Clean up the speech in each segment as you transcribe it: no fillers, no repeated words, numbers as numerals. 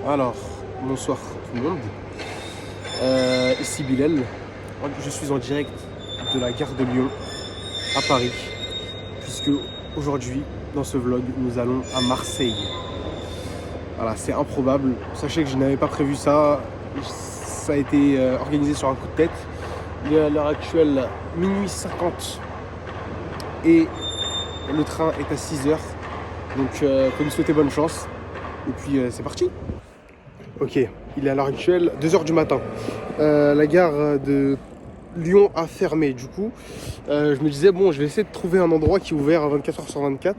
Alors, bonsoir tout le monde. Ici Bilal. Je suis en direct de la gare de Lyon à Paris, puisque aujourd'hui, dans ce vlog, nous allons à Marseille. Voilà, c'est improbable. Sachez que je n'avais pas prévu ça. Ça a été organisé sur un coup de tête. Il est à l'heure actuelle minuit 50 et le train est à 6h. Donc, faut nous souhaiter bonne chance. Et puis, c'est parti. Ok, il est à l'heure actuelle 2h du matin. La gare de Lyon a fermé. Du coup, je me disais, bon, je vais essayer de trouver un endroit qui est ouvert à 24h/24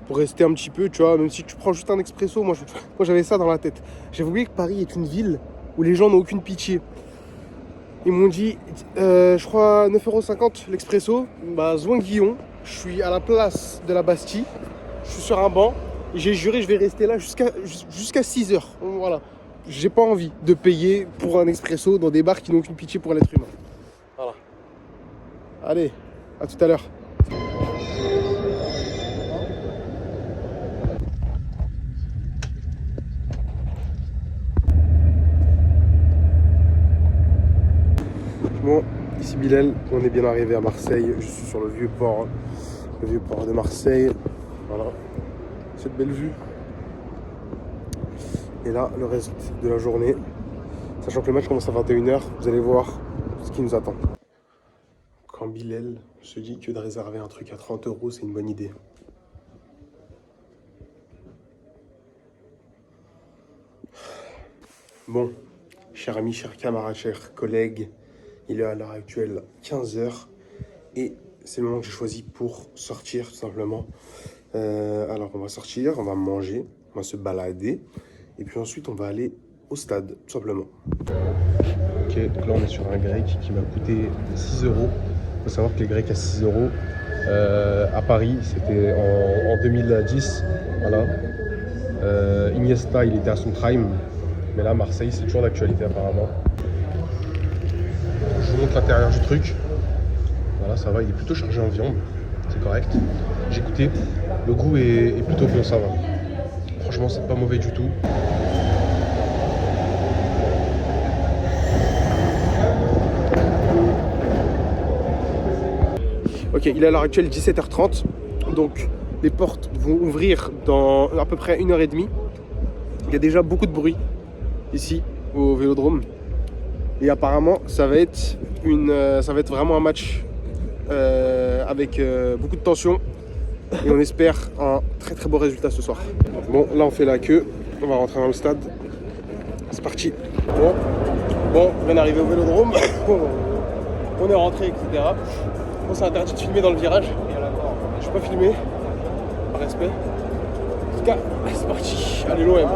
pour rester un petit peu, tu vois, même si tu prends juste un expresso. Moi j'avais ça dans la tête. J'avais oublié que Paris est une ville où les gens n'ont aucune pitié. Ils m'ont dit, je crois 9,50€ l'expresso. Bah, Zouin-Guillon, je suis à la place de la Bastille. Je suis sur un banc. Et j'ai juré, je vais rester là jusqu'à 6h. Voilà. J'ai pas envie de payer pour un expresso dans des bars qui n'ont aucune pitié pour l'être humain. Voilà. Allez, à tout à l'heure. Bon, ici Bilal, on est bien arrivé à Marseille. Je suis sur le vieux port de Marseille. Voilà, cette belle vue. Et là, le reste de la journée, sachant que le match commence à 21h, vous allez voir ce qui nous attend. Quand Bilal se dit que de réserver un truc à 30€, c'est une bonne idée. Bon, cher ami, cher camarade, cher collègue, il est à l'heure actuelle 15h et c'est le moment que j'ai choisi pour sortir tout simplement. Alors on va sortir, on va manger, on va se balader et puis ensuite on va aller au stade tout simplement. Ok, donc là on est sur un grec qui m'a coûté 6€. Il faut savoir que les grecs à 6€ à Paris c'était en 2010. Voilà. Iniesta il était à son prime, mais là Marseille c'est toujours d'actualité apparemment. Je vous montre l'intérieur du truc. Voilà, ça va, il est plutôt chargé en viande, c'est correct. J'ai goûté, le goût est plutôt bon, ça va. Franchement, c'est pas mauvais du tout. Ok, il est à l'heure actuelle 17h30, donc les portes vont ouvrir dans à peu près 1h30. Il y a déjà beaucoup de bruit ici au Vélodrome. Et apparemment, ça va être vraiment un match avec beaucoup de tension. Et on espère un très très beau résultat ce soir. Bon, là on fait la queue. On va rentrer dans le stade. C'est parti. Bon, on vient d'arriver au Vélodrome. On est rentré, etc. Bon, c'est interdit de filmer dans le virage. Je ne vais pas filmer, par respect. En tout cas, c'est parti. Allez, l'OM.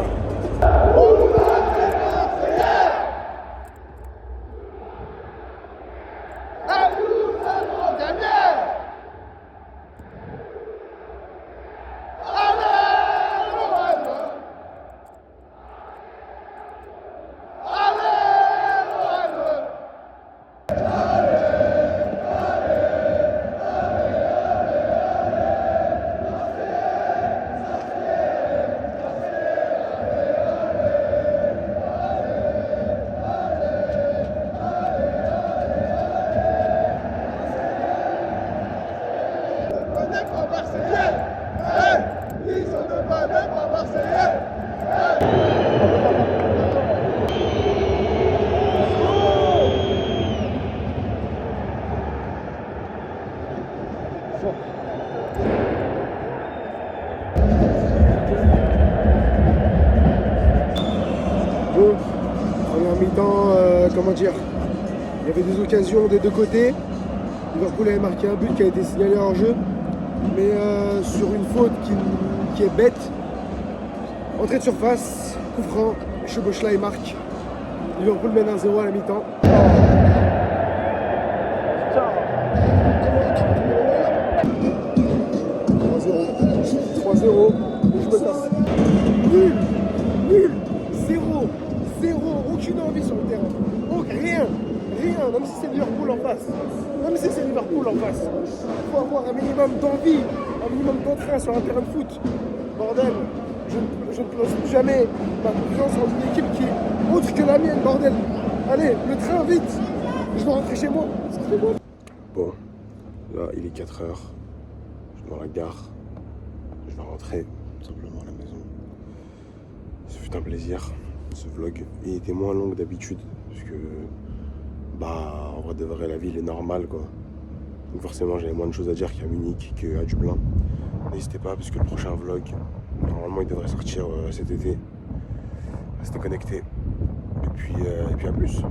Bon, première mi-temps, comment dire, il y avait des occasions des deux côtés. Liverpool avait marqué un but qui a été signalé en jeu, mais sur une faute qui est bête. Entrée de surface, coup franc, Chebochla et marque. Liverpool mène 1-0 à la mi-temps. 3-0, je me casse. Nul, 0, aucune envie sur le terrain. Donc rien, même si c'est Liverpool en face. Il faut avoir un minimum d'envie, un minimum d'entrain sur un terrain de foot. Bordel, je je ne place plus jamais ma confiance dans une équipe qui est autre que la mienne, bordel. Allez, le train, vite. Je dois rentrer chez moi. Excusez-moi. Bon, là il est 4 heures. Je suis dans la gare. Je vais rentrer tout simplement à la maison. Ce fut un plaisir, ce vlog. Il était moins long que d'habitude. Parce que, en vrai de vrai, la ville est normale, quoi. Donc forcément, j'avais moins de choses à dire qu'à Munich, qu'à Dublin. N'hésitez pas, parce que le prochain vlog, normalement, il devrait sortir cet été. Restez connectés. Et puis à plus.